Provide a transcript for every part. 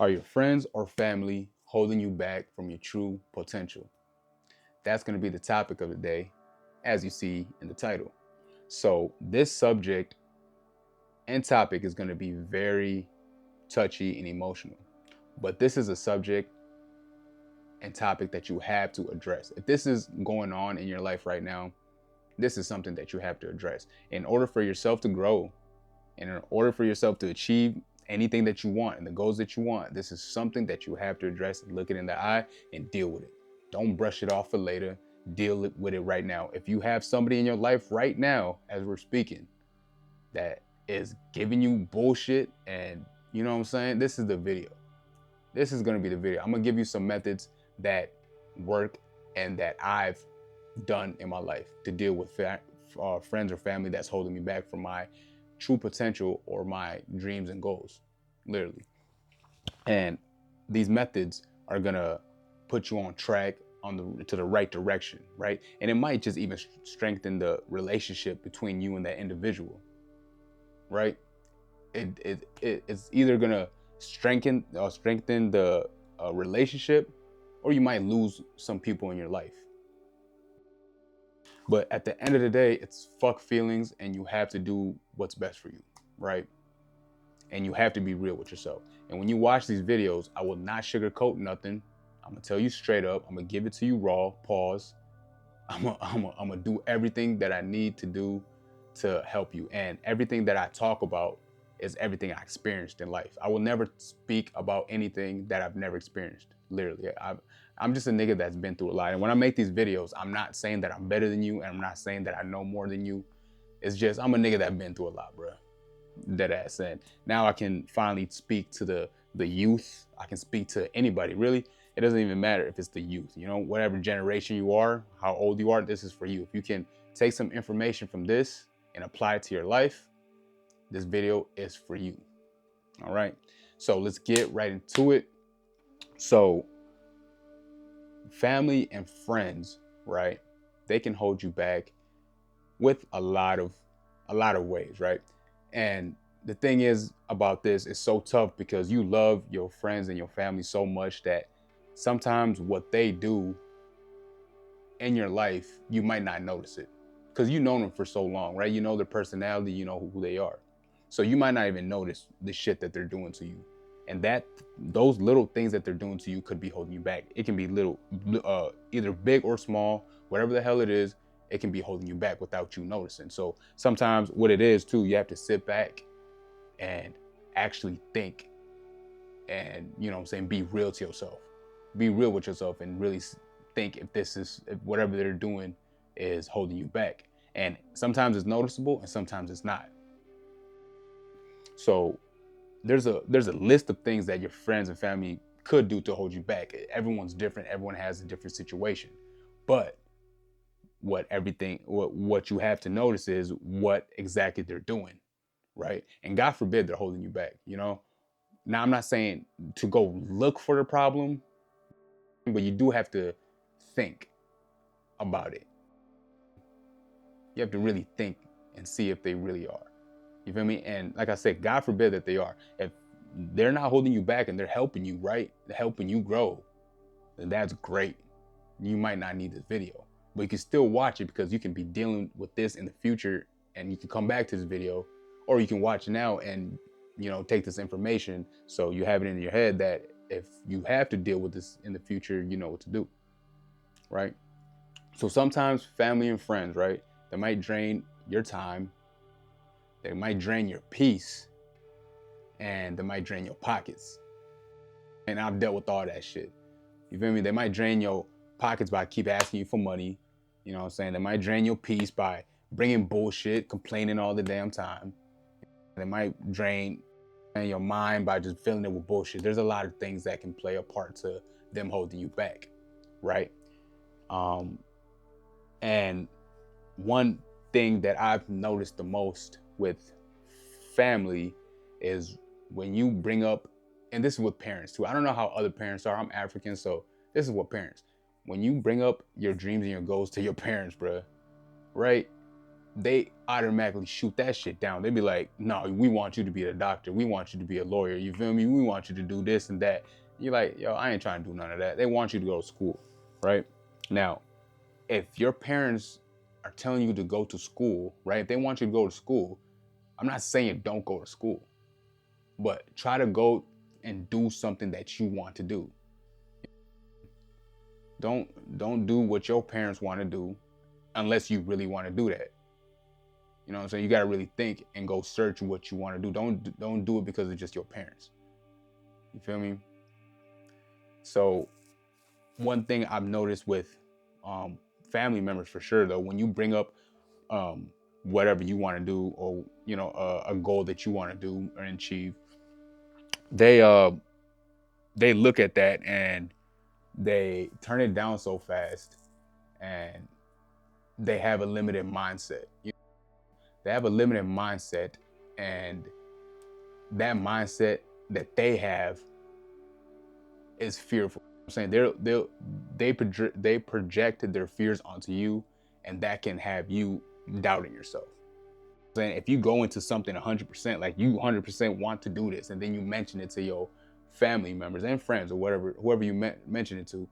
Are your friends or family holding you back from your true potential? That's going to be the topic of the day, as you see in the title. So, this subject and topic is going to be very touchy and emotional, but this is a subject and topic that you have to address. If this is going on in your life right now, this is something that you have to address in order for yourself to grow and in order for yourself to achieve anything that you want and the goals that you want. This is something that you have to address and look it in the eye and deal with it. Don't brush it off for later. Deal with it right now. If you have somebody in your life right now, as we're speaking, that is giving you bullshit, and you know what I'm saying, this is the video. This is going to be the video. I'm going to give you some methods that work and that I've done in my life to deal with friends or family that's holding me back from my true potential or my dreams and goals, literally. And these methods are gonna put you on track to the right direction, right? And it might just even strengthen the relationship between you and that individual, right? It's either gonna strengthen the relationship, or you might lose some people in your life. But at the end of the day, it's fuck feelings, and you have to do what's best for you, right? And you have to be real with yourself. And when you watch these videos, I will not sugarcoat nothing. I'm gonna tell you straight up. I'm gonna give it to you raw. Pause. I'm gonna do everything that I need to do to help you. And everything that I talk about is everything I experienced in life. I will never speak about anything that I've never experienced. Literally, I'm just a nigga that's been through a lot. And when I make these videos, I'm not saying that I'm better than you, and I'm not saying that I know more than you. It's just I'm a nigga that's been through a lot, bro. Dead ass. And now I can finally speak to the youth. I can speak to anybody, really. It doesn't even matter if it's the youth, you know, whatever generation you are, how old you are, this is for you. If you can take some information from this and apply it to your life, this video is for you. All right. So let's get right into it. So family and friends, right? They can hold you back with a lot of ways, right? And the thing is about this is so tough because you love your friends and your family so much that sometimes what they do in your life, you might not notice it because you know them for so long, right? You know their personality, you know who they are. So you might not even notice the shit that they're doing to you. And that those little things that they're doing to you could be holding you back. It can be little, either big or small, whatever the hell it is, it can be holding you back without you noticing. So sometimes what it is too, you have to sit back and actually think and, you know what I'm saying, be real to yourself. Be real with yourself and really think if whatever they're doing is holding you back. And sometimes it's noticeable and sometimes it's not. So there's a list of things that your friends and family could do to hold you back. Everyone's different. Everyone has a different situation. But what you have to notice is what exactly they're doing, right? And God forbid they're holding you back, you know? Now, I'm not saying to go look for the problem, but you do have to think about it. You have to really think and see if they really are. You feel me? And like I said, God forbid that they are. If they're not holding you back and they're helping you, right? They're helping you grow, then that's great. You might not need this video, but you can still watch it because you can be dealing with this in the future and you can come back to this video, or you can watch now and, you know, take this information so you have it in your head that if you have to deal with this in the future, you know what to do, right? So sometimes family and friends, right, they might drain your time, they might drain your peace, and they might drain your pockets. And I've dealt with all that shit. You feel me? They might drain your pockets by keep asking you for money. You know what I'm saying? They might drain your peace by bringing bullshit, complaining all the damn time. They might drain your mind by just filling it with bullshit. There's a lot of things that can play a part to them holding you back, right? And one thing that I've noticed the most with family is when you bring up, and this is with parents too. I don't know how other parents are. I'm African, so this is what parents. When you bring up your dreams and your goals to your parents, bruh, right? they automatically shoot that shit down. They be like, no, we want you to be a doctor. We want you to be a lawyer. You feel me? We want you to do this and that. You're like, yo, I ain't trying to do none of that. They want you to go to school, right? Now, if your parents are telling you to go to school, right? If they want you to go to school, I'm not saying don't go to school, but try to go and do something that you want to do. Don't do what your parents want to do unless you really want to do that. You know what I'm saying? You got to really think and go search what you want to do. Don't do it because it's just your parents. You feel me? So one thing I've noticed with family members for sure though, when you bring up whatever you want to do, or a goal that you want to do or achieve, they look at that and they turn it down so fast, and they have a limited mindset. They have a limited mindset, and that mindset that they have is fearful. I'm saying they projected their fears onto you, and that can have you doubting yourself. I'm saying if you go into something 100%, like you 100% want to do this, and then you mention it to your family members and friends or whatever, whoever you mention it to,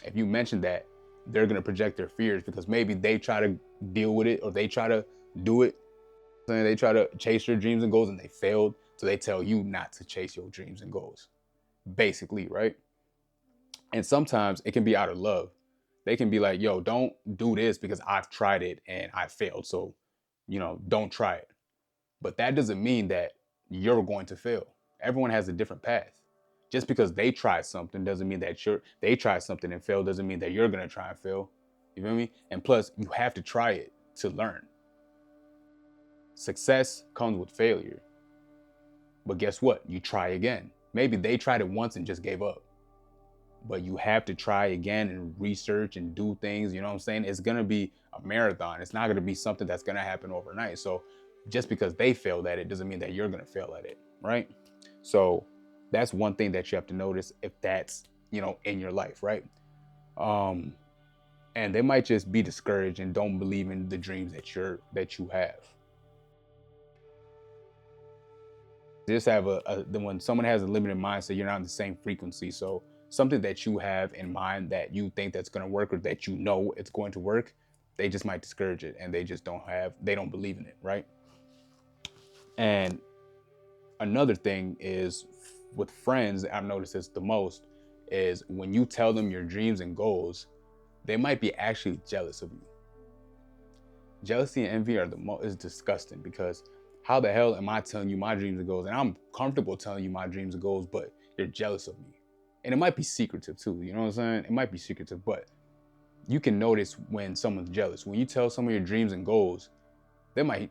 if you mention that, they're gonna project their fears because maybe they try to deal with it or they try to do it. They try to chase their dreams and goals and they failed, so they tell you not to chase your dreams and goals, basically, right? And sometimes it can be out of love. They can be like, yo, don't do this because I've tried it and I failed, so don't try it. But that doesn't mean that you're going to fail. Everyone has a different path. Just because they tried something doesn't mean that they tried something and failed doesn't mean that you're gonna try and fail. You feel me? And plus, you have to try it to learn. Success comes with failure. But guess what? You try again. Maybe they tried it once and just gave up. But you have to try again and research and do things. You know what I'm saying? It's gonna be a marathon. It's not gonna be something that's gonna happen overnight. So just because they failed at it doesn't mean that you're gonna fail at it, right? So that's one thing that you have to notice if that's in your life, right? And they might just be discouraged and don't believe in the dreams that you have. Just have when someone has a limited mindset, you're not on the same frequency. So something that you have in mind that you think that's going to work or that it's going to work, they just might discourage it and they don't believe in it, right? And another thing is with friends, I've noticed this the most, is when you tell them your dreams and goals, they might be actually jealous of you. Jealousy and envy is disgusting, because how the hell am I telling you my dreams and goals, and I'm comfortable telling you my dreams and goals, but you're jealous of me? And it might be secretive too, you know what I'm saying? It might be secretive, but you can notice when someone's jealous. When you tell some of your dreams and goals, they might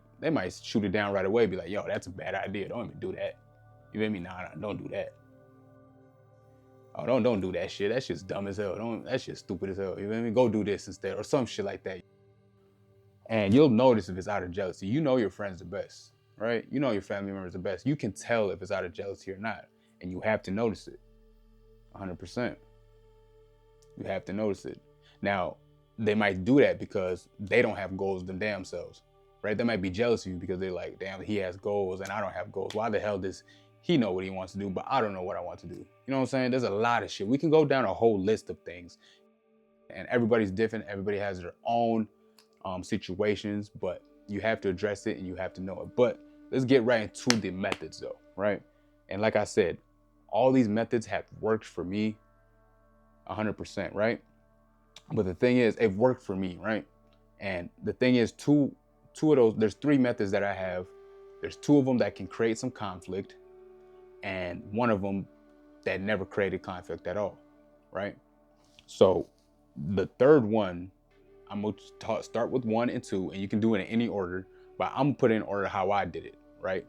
shoot it down right away, be like, yo, that's a bad idea. Don't even do that. You feel me? Nah, don't do that. Oh, don't do that shit. That shit's dumb as hell. That shit's stupid as hell. You feel me? Go do this instead, or some shit like that. And you'll notice if it's out of jealousy. You know your friend's the best, right? You know your family member's the best. You can tell if it's out of jealousy or not. And you have to notice it. 100%. You have to notice it. Now, they might do that because they don't have goals them damn selves, right? They might be jealous of you because they're like, damn, he has goals and I don't have goals. Why the hell does he know what he wants to do, but I don't know what I want to do? You know what I'm saying? There's a lot of shit. We can go down a whole list of things, and everybody's different. Everybody has their own situations, but you have to address it and you have to know it. But let's get right into the methods though, right? And like I said, all these methods have worked for me 100%, right? But the thing is, it worked for me, right? And the thing is, two of those, there's three methods that I have. There's two of them that can create some conflict, and one of them that never created conflict at all, right? So the third one, I'm gonna start with 1 and 2, and you can do it in any order, but I'm gonna put it in order how I did it, right?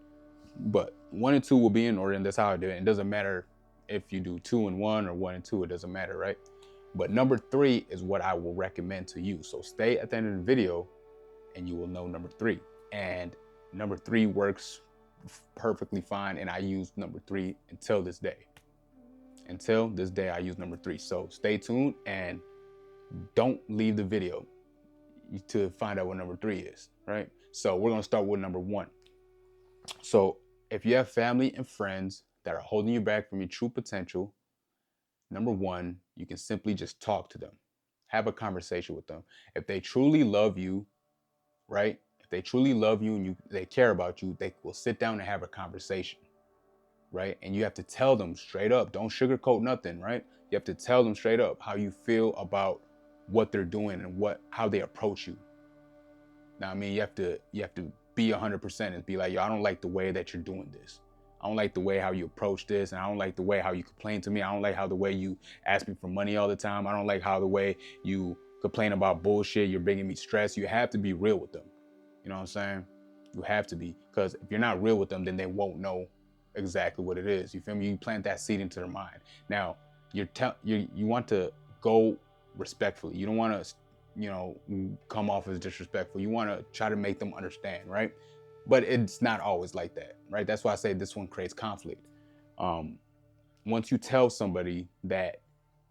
But 1 and 2 will be in order, and that's how I did it. It doesn't matter if you do 2 and 1 or 1 and 2, it doesn't matter, right? But number 3 is what I will recommend to you. So stay at the end of the video and you will know number 3. And number 3 works perfectly fine, and I use number 3 until this day. Until this day, I use number 3. So stay tuned and don't leave the video to find out what number 3 is, right? So we're going to start with number one. So if you have family and friends that are holding you back from your true potential, number one, you can simply just talk to them, have a conversation with them. If they truly love you, right? If they truly love you and they care about you, they will sit down and have a conversation, right? And you have to tell them straight up. Don't sugarcoat nothing, right? You have to tell them straight up how you feel about what they're doing and how they approach you. Now, I mean, you have to be 100% and be like, yo, I don't like the way that you're doing this. I don't like the way how you approach this, and I don't like the way how you complain to me. I don't like how the way you ask me for money all the time. I don't like how the way you complain about bullshit. You're bringing me stress. You have to be real with them. You know what I'm saying? You have to be, because if you're not real with them, then they won't know exactly what it is. You feel me? You plant that seed into their mind. Now, you want to go respectfully. You don't want to, come off as disrespectful. You want to try to make them understand, right? But it's not always like that, right? That's why I say this one creates conflict. Once you tell somebody that,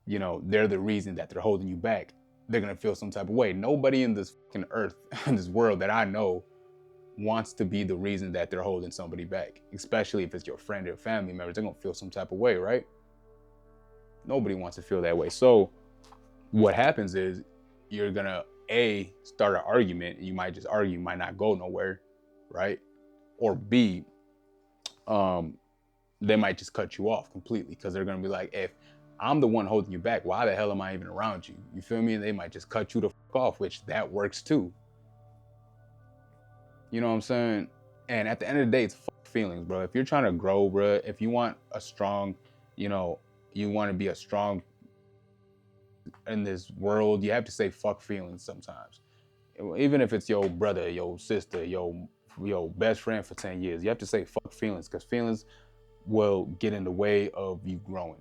they're the reason that they're holding you back, they're going to feel some type of way. Nobody in this fucking earth, in this world that I know, wants to be the reason that they're holding somebody back, especially if it's your friend or family members. They're going to feel some type of way, right? Nobody wants to feel that way. So what happens is you're going to, start an argument. You might just argue, might not go nowhere, right? Or B, they might just cut you off completely, because they're going to be like, if I'm the one holding you back, why the hell am I even around you? You feel me? And they might just cut you the fuck off, which that works too. You know what I'm saying? And at the end of the day, it's fuck feelings, bro. If you're trying to grow, bro, if you want a strong, you want to be a strong in this world, you have to say fuck feelings sometimes. Even if it's your brother, your sister, your best friend for 10 years, you have to say fuck feelings, because feelings will get in the way of you growing.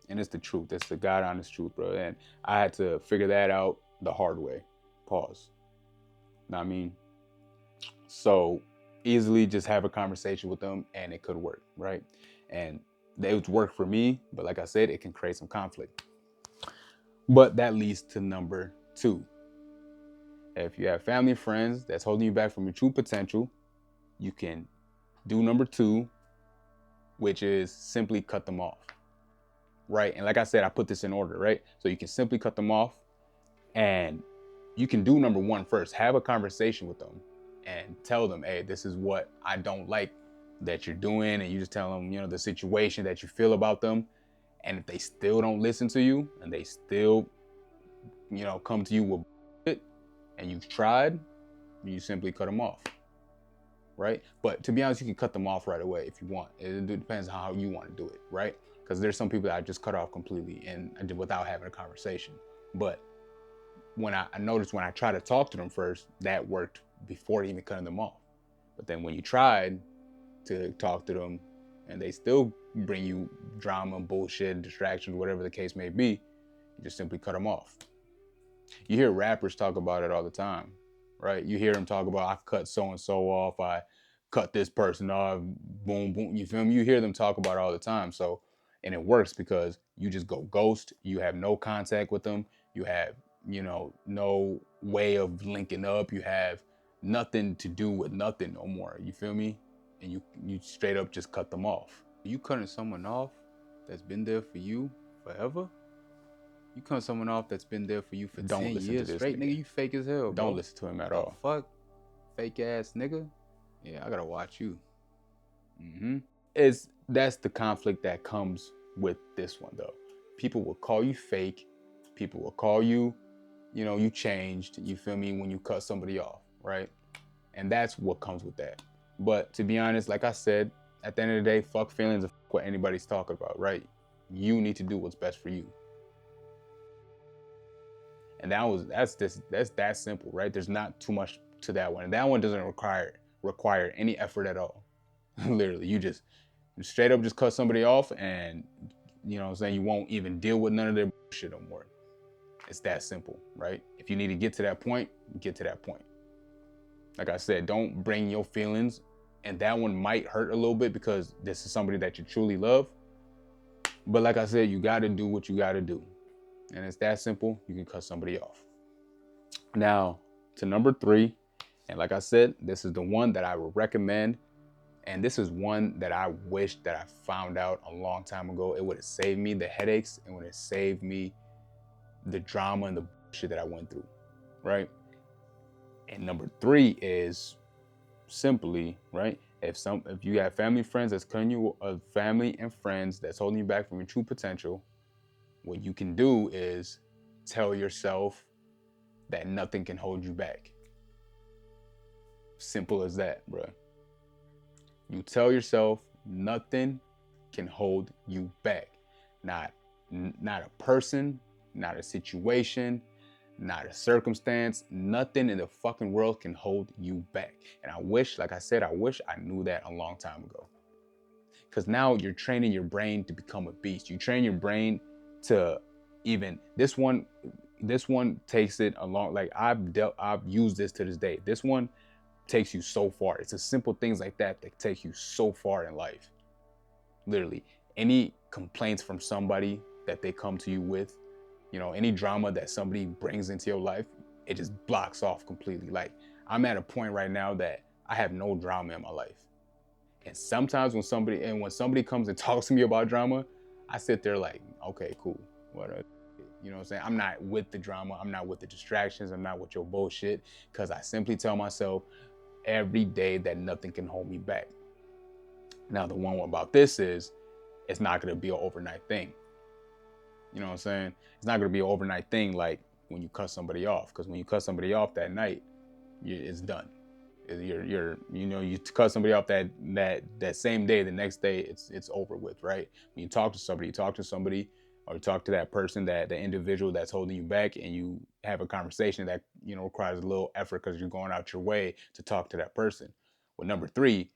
And it's the truth. It's the God honest truth, bro. And I had to figure that out the hard way. Pause. Know what I mean? So easily just have a conversation with them and it could work, right? And it would work for me, but like I said, it can create some conflict. But that leads to number two. If you have family and friends that's holding you back from your true potential, you can do number two, which is simply cut them off, right? And like I said, I put this in order, right? So you can simply cut them off, and you can do number one first. Have a conversation with them and tell them, hey, this is what I don't like that you're doing. And you just tell them, the situation that you feel about them. And if they still don't listen to you and they still, come to you with it, and you've tried, you simply cut them off, right? But to be honest, you can cut them off right away if you want. It depends on how you want to do it, right? Because there's some people that I just cut off completely and without having a conversation. But when I noticed when I tried to talk to them first, that worked before even cutting them off. But then when you tried to talk to them and they still bring you drama, bullshit, distractions, whatever the case may be, you just simply cut them off. You hear rappers talk about it all the time, right? You hear them talk about, I cut so-and-so off, I cut this person off, boom, boom, you feel me? You hear them talk about it all the time. So, and it works because you just go ghost, you have no contact with them, you have, no way of linking up, you have nothing to do with nothing no more, you feel me? And you straight up just cut them off. You cutting someone off that's been there for you forever? You cut someone off that's been there for you for 10 years straight, nigga. You fake as hell, bro. Don't listen to him at all. Fuck, fake ass nigga. Yeah, I gotta watch you. That's the conflict that comes with this one, though. People will call you fake. People will call you, you changed. You feel me? When you cut somebody off, right? And that's what comes with that. But to be honest, like I said, at the end of the day, fuck feelings and fuck what anybody's talking about, right? You need to do what's best for you. And that's that simple, right? There's not too much to that one. And that one doesn't require any effort at all. Literally, you just straight up just cut somebody off, and you know what I'm saying, you won't even deal with none of their bullshit no more. It's that simple, right? If you need to get to that point, get to that point. Like I said, don't bring your feelings, and that one might hurt a little bit because this is somebody that you truly love. But like I said, you gotta do what you gotta do. And it's that simple. You can cut somebody off. Now, to number three, And like I said, this is the one that I would recommend. And this is one that I wish that I found out a long time ago. It would have saved me the headaches and would have saved me the drama and the shit that I went through, right? And number three is simply, right? If you have family friends that's cutting you, family and friends that's holding you back from your true potential, what you can do is tell yourself that nothing can hold you back. Simple as that, bro. You tell yourself nothing can hold you back. Not a person, not a situation, not a circumstance. Nothing in the fucking world can hold you back. And I wish, like I said, I wish I knew that a long time ago. Because now you're training your brain to become a beast. You train your brain to even this one takes it along. Like I've used this to this day. This one takes you so far. It's the simple things like that that take you so far in life. Literally, any complaints from somebody that they come to you with, any drama that somebody brings into your life, it just blocks off completely. Like I'm at a point right now that I have no drama in my life. And sometimes when somebody comes and talks to me about drama, I sit there like, okay, cool. What what I'm saying? I'm not with the drama. I'm not with the distractions. I'm not with your bullshit. Because I simply tell myself every day that nothing can hold me back. Now, the one about this is it's not going to be an overnight thing. You know what I'm saying? It's not going to be an overnight thing like when you cut somebody off. Because when you cut somebody off that night, it's done. You cut somebody off that same day, the next day it's over with, right? When you talk to somebody, or you talk to that person, the individual that's holding you back, and you have a conversation that requires a little effort because you're going out your way to talk to that person. Well, number three,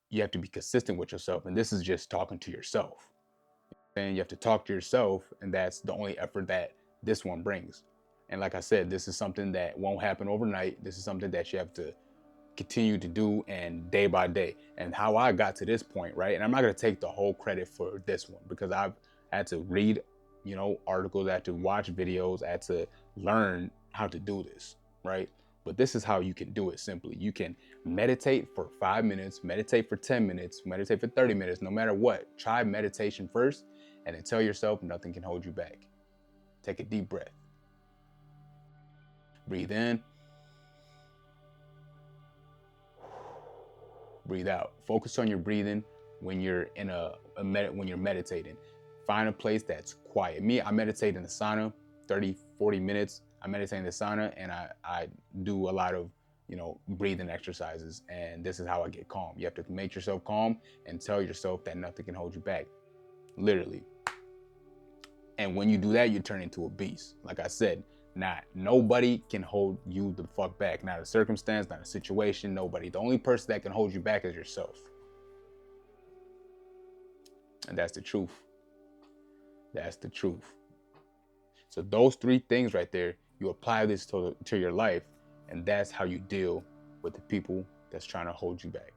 you have to be consistent with yourself, and this is just talking to yourself. And you have to talk to yourself, and that's the only effort that this one brings. And like I said, this is something that won't happen overnight. This is something that you have to continue to do, and day by day. And how I got to this point, right? And I'm not going to take the whole credit for this one because I've had to read articles, I had to watch videos, I had to learn how to do this, right? But this is how you can do it simply. You can meditate for 5 minutes, meditate for 10 minutes, meditate for 30 minutes, no matter what. Try meditation first, and then tell yourself nothing can hold you back. Take a deep breath. Breathe in. Breathe out. Focus on your breathing when you're when you're meditating. Find a place that's quiet. I meditate in the sauna, 30-40 minutes. I meditate in the sauna, and I do a lot of breathing exercises, and this is how I get calm. You have to make yourself calm and tell yourself that nothing can hold you back, literally. And when you do that, you turn into a beast. Like I said, nobody can hold you the fuck back. Not a circumstance, not a situation, nobody. The only person that can hold you back is yourself. And that's the truth. That's the truth. So those three things right there, you apply this to your life, and that's how you deal with the people that's trying to hold you back.